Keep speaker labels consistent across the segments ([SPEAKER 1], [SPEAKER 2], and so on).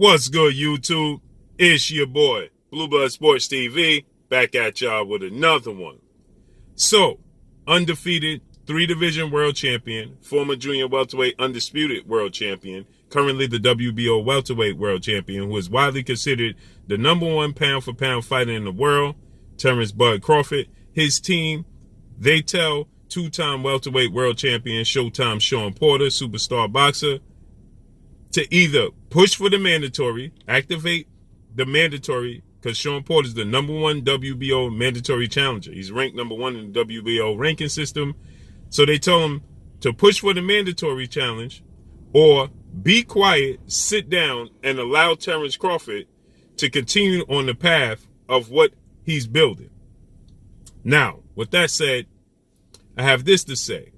[SPEAKER 1] What's good, YouTube? It's your boy, Blue Blood Sports TV, back at y'all with another one. So, undefeated 3-division world champion, former junior welterweight undisputed world champion, currently the WBO welterweight world champion, who is widely considered the #1 pound-for-pound fighter in the world, Terence Bud Crawford. His team, they tell two-time welterweight world champion Showtime Shawn Porter, superstar boxer, to either push for the mandatory, activate the mandatory, because Shawn Porter is the #1 WBO mandatory challenger. He's ranked #1 in the WBO ranking system. So they tell him to push for the mandatory challenge or be quiet, sit down, and allow Terence Crawford to continue on the path of what he's building. Now, with that said, I have this to say.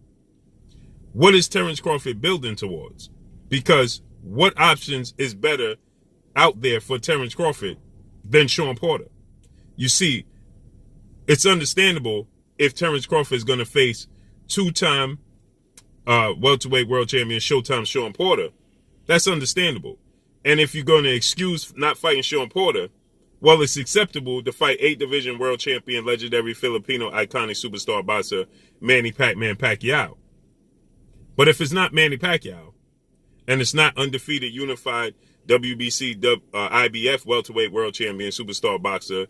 [SPEAKER 1] What is Terence Crawford building towards? Because what options is better out there for Terence Crawford than Shawn Porter? You see, it's understandable if Terence Crawford is going to face two-time welterweight world champion Showtime Shawn Porter. That's understandable. And if you're going to excuse not fighting Shawn Porter, well, it's acceptable to fight 8-division world champion, legendary Filipino iconic superstar boxer Manny Pac-Man Pacquiao. But if it's not Manny Pacquiao, and it's not undefeated unified WBC IBF welterweight world champion superstar boxer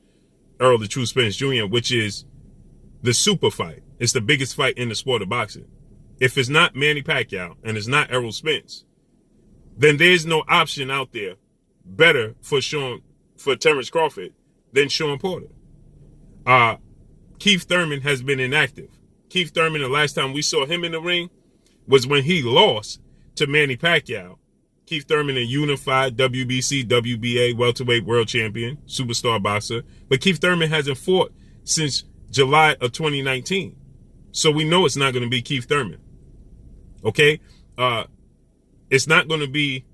[SPEAKER 1] Earl the True Spence Jr., which is the super fight. It's the biggest fight in the sport of boxing. If it's not Manny Pacquiao and it's not Errol Spence, then there's no option out there better for Terence Crawford than Shawn Porter. Keith Thurman has been inactive. Keith Thurman, the last time we saw him in the ring was when he lost to Manny Pacquiao. Keith Thurman, a unified WBC, WBA welterweight world champion, superstar boxer. But Keith Thurman hasn't fought since July of 2019. So we know it's not going to be Keith Thurman. Okay? It's not going to be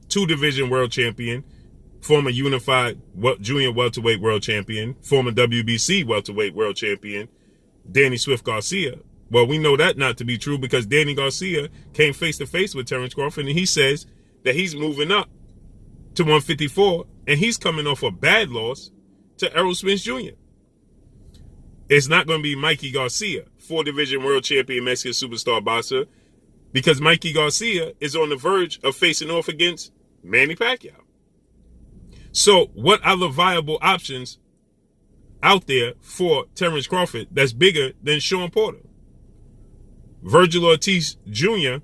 [SPEAKER 1] 2-division world champion, former unified junior welterweight world champion, former WBC welterweight world champion, Danny Swift Garcia. Well, we know that not to be true because Danny Garcia came face-to-face with Terence Crawford, and he says that he's moving up to 154, and he's coming off a bad loss to Errol Spence Jr. It's not going to be Mikey Garcia, 4-division world champion Mexican superstar boxer, because Mikey Garcia is on the verge of facing off against Manny Pacquiao. So what are the viable options out there for Terence Crawford that's bigger than Shawn Porter? Virgil Ortiz Jr.,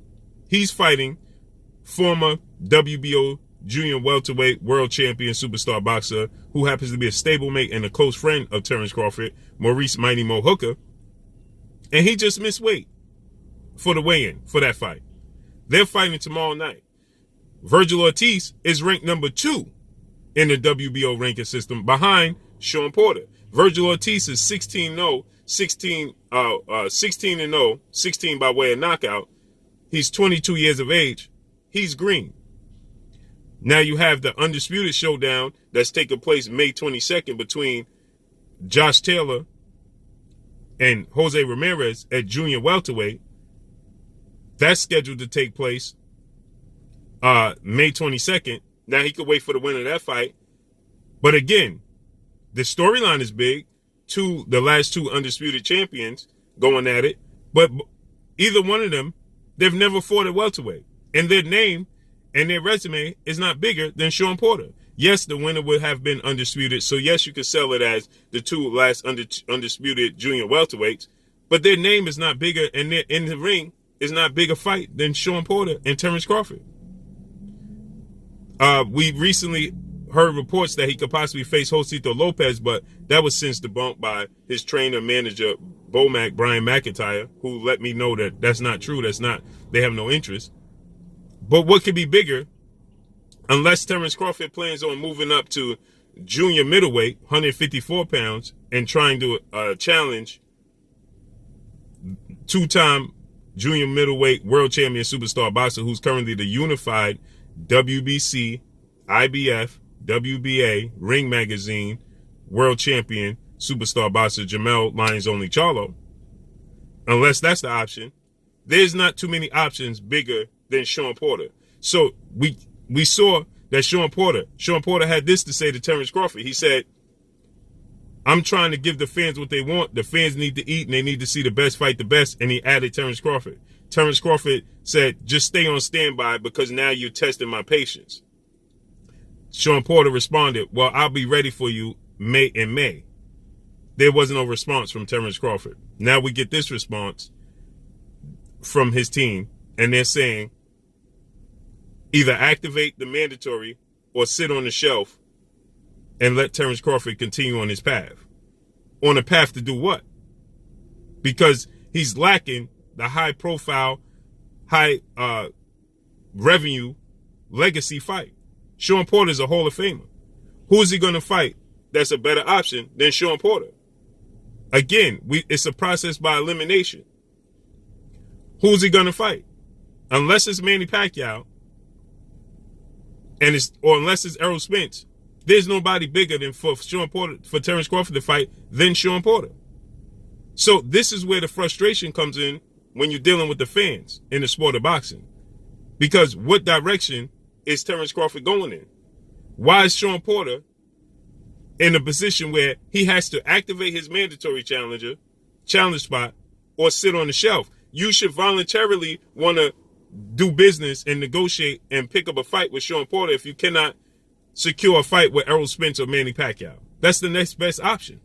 [SPEAKER 1] he's fighting former WBO junior welterweight world champion superstar boxer who happens to be a stablemate and a close friend of Terence Crawford, Maurice Mighty Mo Hooker. And he just missed weight for the weigh-in for that fight. They're fighting tomorrow night. Virgil Ortiz is ranked #2 in the WBO ranking system behind Shawn Porter. Virgil Ortiz is 16-0, 16-0, 16 by way of knockout. He's 22 years of age. He's green. Now you have the undisputed showdown that's taking place May 22nd between Josh Taylor and Jose Ramirez at junior welterweight. That's scheduled to take place May 22nd. Now he could wait for the winner of that fight. But again, the storyline is big. The last two undisputed champions going at it. But either one of them, they've never fought at welterweight. And their name and their resume is not bigger than Shawn Porter. Yes, the winner would have been undisputed. So yes, you could sell it as the two last undisputed junior welterweights. But their name is not bigger, and in the ring is not bigger fight than Shawn Porter and Terence Crawford. We recently heard reports that he could possibly face Josito Lopez, but that was since debunked by his trainer, manager, Bomac, Brian McIntyre, who let me know that that's not true. They have no interest. But what could be bigger, unless Terence Crawford plans on moving up to junior middleweight, 154 pounds, and trying to challenge two-time junior middleweight world champion superstar boxer who's currently the unified WBC, IBF, WBA, Ring Magazine, world champion, superstar boxer Jamel Lions Only Charlo. Unless that's the option, there's not too many options bigger than Shawn Porter. So we saw that Shawn Porter had this to say to Terence Crawford. He said, I'm trying to give the fans what they want. The fans need to eat and they need to see the best fight the best. And he added Terence Crawford. Terence Crawford said, just stay on standby because now you're testing my patience. Shawn Porter responded, well, I'll be ready for you in May. There was no response from Terence Crawford. Now we get this response from his team, and they're saying either activate the mandatory or sit on the shelf and let Terence Crawford continue on his path. On a path to do what? Because he's lacking the high-profile, high-revenue legacy fight. Shawn Porter's a Hall of Famer. Who is he going to fight that's a better option than Shawn Porter? Again, it's a process by elimination. Who's he going to fight? Unless it's Manny Pacquiao, or unless it's Errol Spence, there's nobody bigger than for Terence Crawford to fight than Shawn Porter. So this is where the frustration comes in when you're dealing with the fans in the sport of boxing. Because what direction is Terence Crawford going in? Why is Shawn Porter in a position where he has to activate his mandatory challenge spot, or sit on the shelf? You should voluntarily want to do business and negotiate and pick up a fight with Shawn Porter if you cannot secure a fight with Errol Spence or Manny Pacquiao. That's the next best option.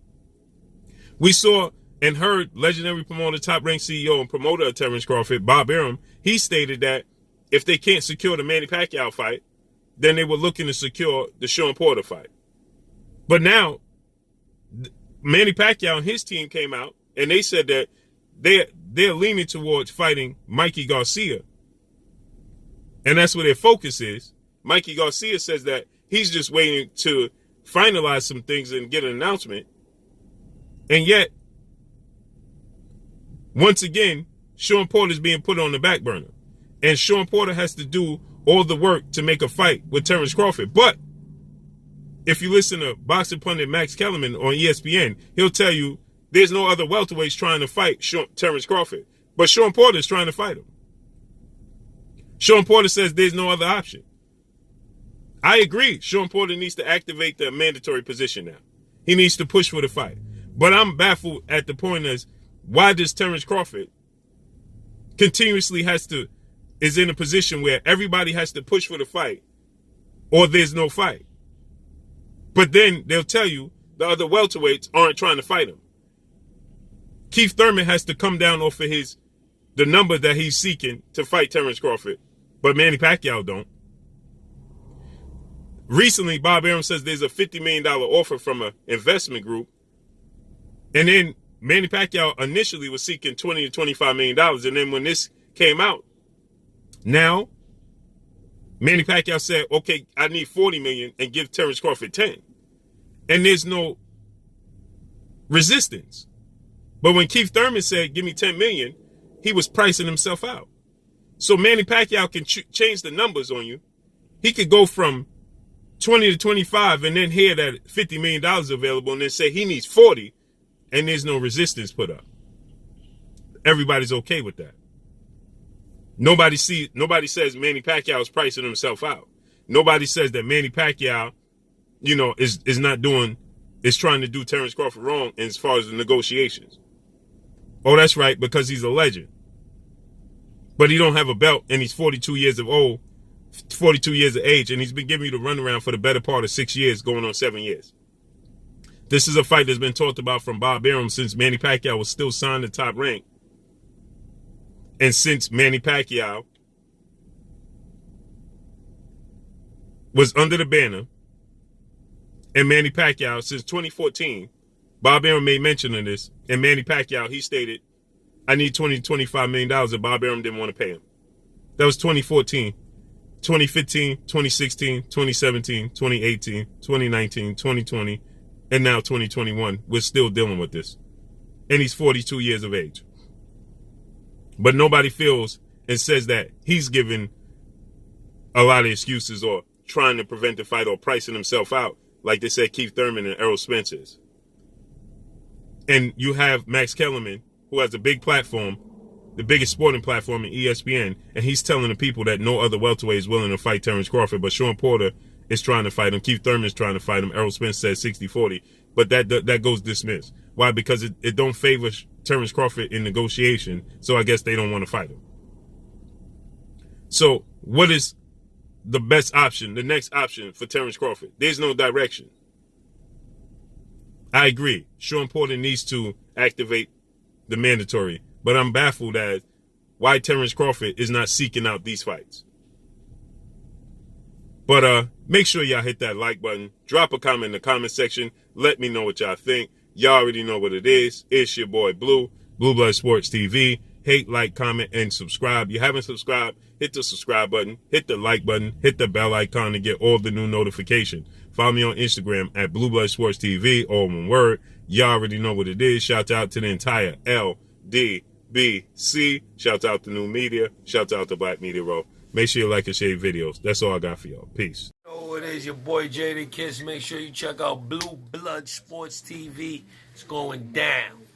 [SPEAKER 1] We saw and heard legendary promoter, top-ranked CEO and promoter of Terence Crawford, Bob Arum. He stated that if they can't secure the Manny Pacquiao fight, then they were looking to secure the Shawn Porter fight. But now, Manny Pacquiao and his team came out and they said that they're leaning towards fighting Mikey Garcia. And that's where their focus is. Mikey Garcia says that he's just waiting to finalize some things and get an announcement. And yet, once again, Shawn Porter is being put on the back burner. And Shawn Porter has to do all the work to make a fight with Terence Crawford. But if you listen to boxing pundit Max Kellerman on ESPN, he'll tell you there's no other welterweights trying to fight Terence Crawford. But Shawn Porter is trying to fight him. Shawn Porter says there's no other option. I agree. Shawn Porter needs to activate the mandatory position now. He needs to push for the fight. But I'm baffled at the point as why does Terence Crawford continuously is in a position where everybody has to push for the fight or there's no fight. But then they'll tell you the other welterweights aren't trying to fight him. Keith Thurman has to come down off of the number that he's seeking to fight Terence Crawford, but Manny Pacquiao don't. Recently, Bob Arum says there's a $50 million offer from an investment group. And then Manny Pacquiao initially was seeking $20 to $25 million. And then when this came out, now Manny Pacquiao said, okay, I need $40 million and give Terence Crawford 10. And there's no resistance. But when Keith Thurman said, give me $10 million, he was pricing himself out. So Manny Pacquiao can change the numbers on you. He could go from 20 to 25 and then hear that $50 million available and then say he needs 40 and there's no resistance put up. Everybody's okay with that. Nobody says Manny Pacquiao is pricing himself out. Nobody says that Manny Pacquiao, is trying to do Terence Crawford wrong as far as the negotiations. Oh, that's right, because he's a legend. But he don't have a belt and he's 42 years of age, and he's been giving you the runaround for the better part of 6 years, going on 7 years. This is a fight that's been talked about from Bob Arum since Manny Pacquiao was still signed to Top Rank. And since Manny Pacquiao was under the banner, and Manny Pacquiao, since 2014, Bob Arum made mention of this, and Manny Pacquiao, he stated, I need $20 to $25 million, and Bob Arum didn't want to pay him. That was 2014. 2015, 2016, 2017, 2018, 2019, 2020, and now 2021. We're still dealing with this. And he's 42 years of age. But nobody feels and says that he's given a lot of excuses or trying to prevent the fight or pricing himself out, like they said Keith Thurman and Errol Spence is. And you have Max Kellerman, who has a big platform, the biggest sporting platform in ESPN, and he's telling the people that no other welterweight is willing to fight Terence Crawford, but Shawn Porter is trying to fight him. Keith Thurman's trying to fight him. Errol Spence said 60-40. But that goes dismissed. Why? Because it don't favor Terence Crawford in negotiation, so I guess they don't want to fight him. So what is the best option, the next option for Terence Crawford? There's no direction. I agree. Shawn Porter needs to activate the mandatory, but I'm baffled at why Terence Crawford is not seeking out these fights. But make sure y'all hit that like button. Drop a comment in the comment section. Let me know what y'all think. Y'all already know what it is. It's your boy Blue Blood Sports TV. Hate, like, comment, and subscribe. You haven't subscribed, hit the subscribe button, hit the like button, hit the bell icon to get all the new notifications. Follow me on Instagram at Blue Blood Sports TV, all one word. Y'all already know what it is. Shout out to the entire LDBC. Shout out to New Media. Shout out to Black Media Row. Make sure you like and share videos. That's all I got for y'all. Peace.
[SPEAKER 2] Oh, it is your boy Jada Kiss. Make sure you check out Blue Blood Sports TV. It's going down.